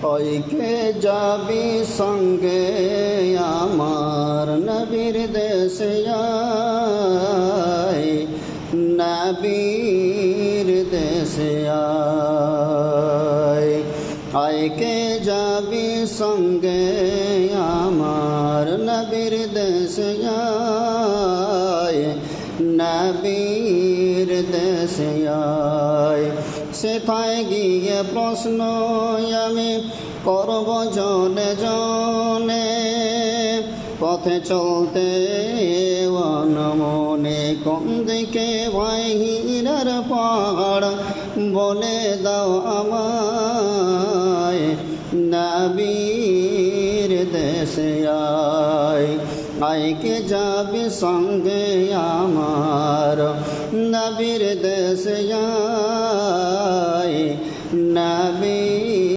ওইকে যাবি সঙ্গে আমার নবীর দেশে আয়, নবীর দেশে আয়। আইকে যাবি সঙ্গে আমার নবীর দেশে আয়, নবীর দেশে আয়। সেথায় গিয়ে প্রশ্ন আমি করব জনে জনে, পথে চলতে অনমনে কোন দিকে ভাই হীরার পাহাড় বলে দাও আমায়, নবীর দেশে আয়। আইকে যাবি সঙ্গে আমার নবীর দেশে আয়, নবীর